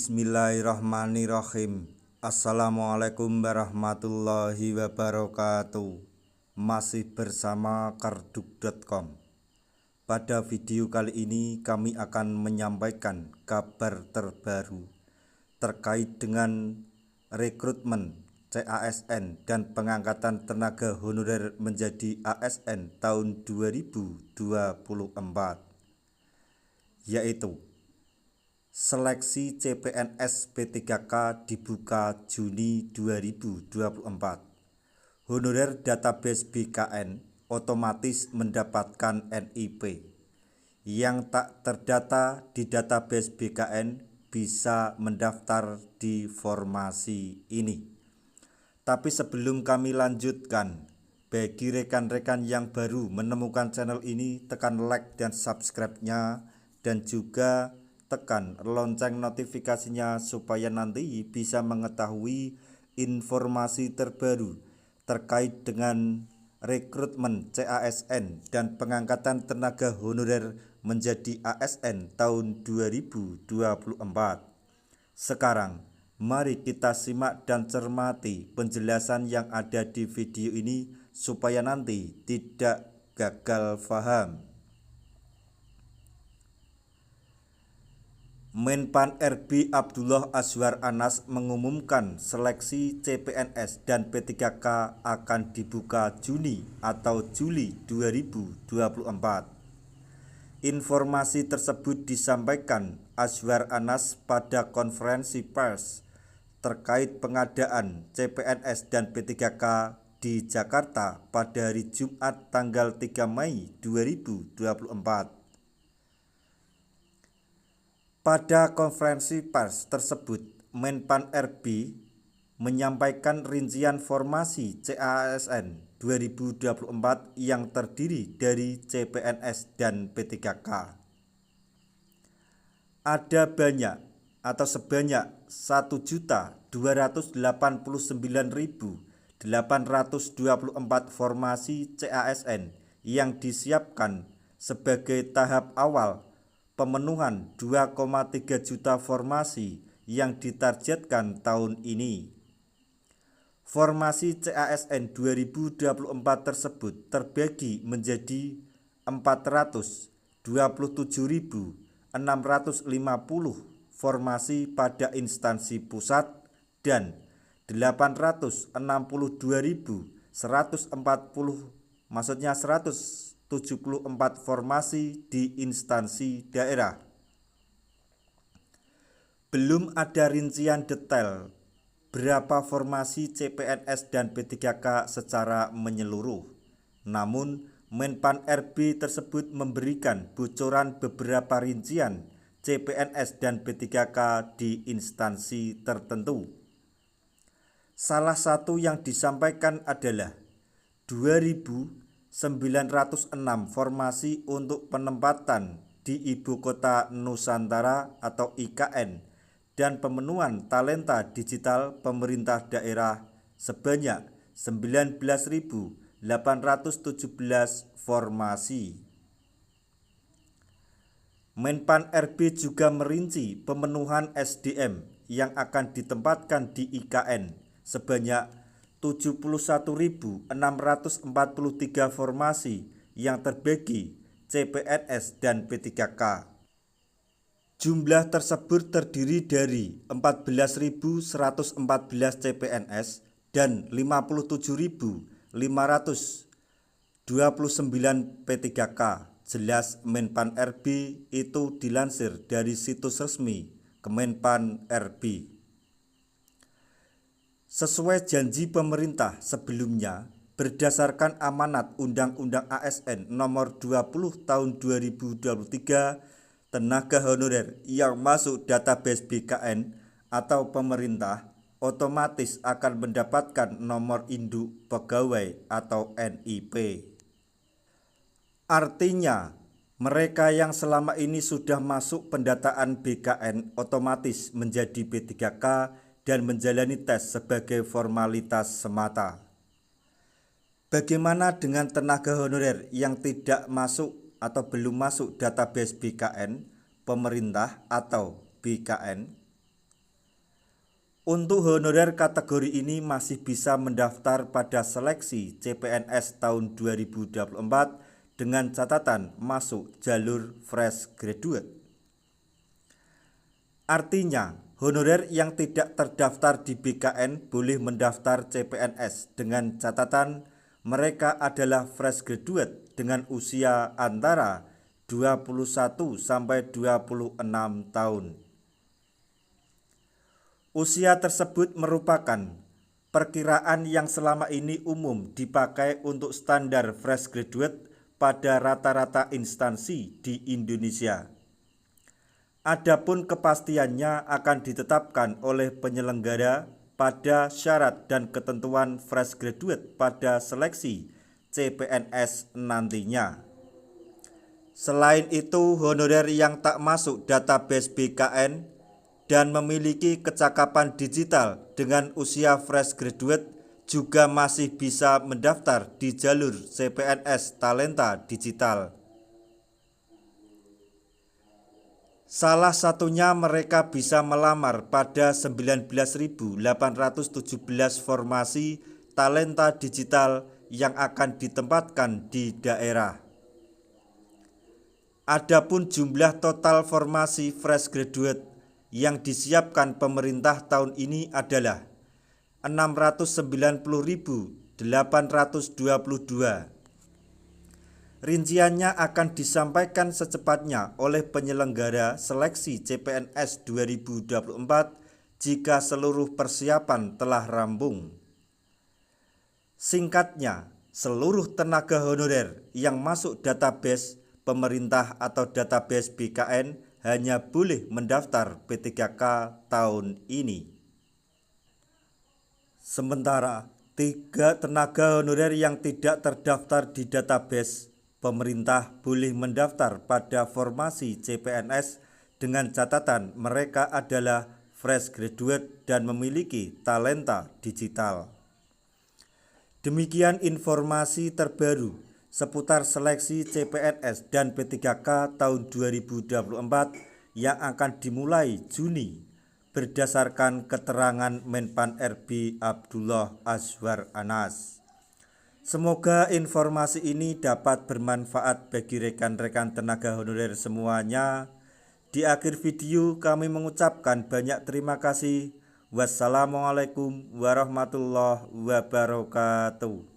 Bismillahirrahmanirrahim. Assalamualaikum warahmatullahi wabarakatuh. Masih bersama karduk.com. Pada video kali ini kami akan menyampaikan kabar terbaru terkait dengan rekrutmen CASN dan pengangkatan tenaga honorer menjadi ASN tahun 2024, yaitu seleksi CPNS P3K dibuka Juni 2024. Honorer database BKN otomatis mendapatkan NIP. Yang tak terdata di database BKN bisa mendaftar di formasi ini. Tapi sebelum kami lanjutkan, bagi rekan-rekan yang baru menemukan channel ini, tekan like dan subscribe-nya, dan juga tekan lonceng notifikasinya supaya nanti bisa mengetahui informasi terbaru terkait dengan rekrutmen CASN dan pengangkatan tenaga honorer menjadi ASN tahun 2024. Sekarang mari kita simak dan cermati penjelasan yang ada di video ini supaya nanti tidak gagal paham. Menpan RB Abdullah Azwar Anas mengumumkan seleksi CPNS dan P3K akan dibuka Juni atau Juli 2024. Informasi tersebut disampaikan Azwar Anas pada konferensi pers terkait pengadaan CPNS dan P3K di Jakarta pada hari Jumat tanggal 3 Mei 2024. Pada konferensi pers tersebut, Menpan RB menyampaikan rincian formasi CASN 2024 yang terdiri dari CPNS dan P3K. Ada banyak atau sebanyak 1.289.824 formasi CASN yang disiapkan sebagai tahap awal pemenuhan 2,3 juta formasi yang ditargetkan tahun ini. Formasi CASN 2024 tersebut terbagi menjadi 427.650 formasi pada instansi pusat dan 862.140 174 formasi di instansi daerah. Belum ada rincian detail berapa formasi CPNS dan P3K secara menyeluruh. Namun, Menpan RB tersebut memberikan bocoran beberapa rincian CPNS dan P3K di instansi tertentu. Salah satu yang disampaikan adalah 2.906 formasi untuk penempatan di Ibu Kota Nusantara atau IKN dan pemenuhan talenta digital pemerintah daerah sebanyak 19.817 formasi. Menpan RB juga merinci pemenuhan SDM yang akan ditempatkan di IKN sebanyak 71.643 formasi yang terbagi CPNS dan P3K. Jumlah tersebut terdiri dari 14.114 CPNS dan 57.529 P3K. Jelas Menpan RB itu dilansir dari situs resmi Kemenpan RB. Sesuai janji pemerintah sebelumnya, berdasarkan amanat Undang-Undang ASN Nomor 20 Tahun 2023, tenaga honorer yang masuk database BKN atau pemerintah otomatis akan mendapatkan nomor induk pegawai atau NIP. Artinya, mereka yang selama ini sudah masuk pendataan BKN otomatis menjadi P3K dan menjalani tes sebagai formalitas semata. Bagaimana dengan tenaga honorer yang tidak masuk atau belum masuk database BKN, pemerintah atau BKN? Untuk honorer kategori ini masih bisa mendaftar pada seleksi CPNS tahun 2024 dengan catatan masuk jalur fresh graduate. Artinya, honorer yang tidak terdaftar di BKN boleh mendaftar CPNS dengan catatan mereka adalah fresh graduate dengan usia antara 21 sampai 26 tahun. Usia tersebut merupakan perkiraan yang selama ini umum dipakai untuk standar fresh graduate pada rata-rata instansi di Indonesia. Adapun kepastiannya akan ditetapkan oleh penyelenggara pada syarat dan ketentuan fresh graduate pada seleksi CPNS nantinya. Selain itu, honorer yang tak masuk database BKN dan memiliki kecakapan digital dengan usia fresh graduate juga masih bisa mendaftar di jalur CPNS Talenta Digital. Salah satunya mereka bisa melamar pada 19.817 formasi talenta digital yang akan ditempatkan di daerah. Adapun jumlah total formasi fresh graduate yang disiapkan pemerintah tahun ini adalah 690.822. Rinciannya akan disampaikan secepatnya oleh penyelenggara seleksi CPNS 2024 jika seluruh persiapan telah rampung. Singkatnya, seluruh tenaga honorer yang masuk database pemerintah atau database BKN hanya boleh mendaftar P3K tahun ini. Sementara 3 tenaga honorer yang tidak terdaftar di database pemerintah boleh mendaftar pada formasi CPNS dengan catatan mereka adalah fresh graduate dan memiliki talenta digital. Demikian informasi terbaru seputar seleksi CPNS dan P3K tahun 2024 yang akan dimulai Juni berdasarkan keterangan Menpan RB Abdullah Azwar Anas. Semoga informasi ini dapat bermanfaat bagi rekan-rekan tenaga honorer semuanya. Di akhir video kami mengucapkan banyak terima kasih. Wassalamualaikum warahmatullahi wabarakatuh.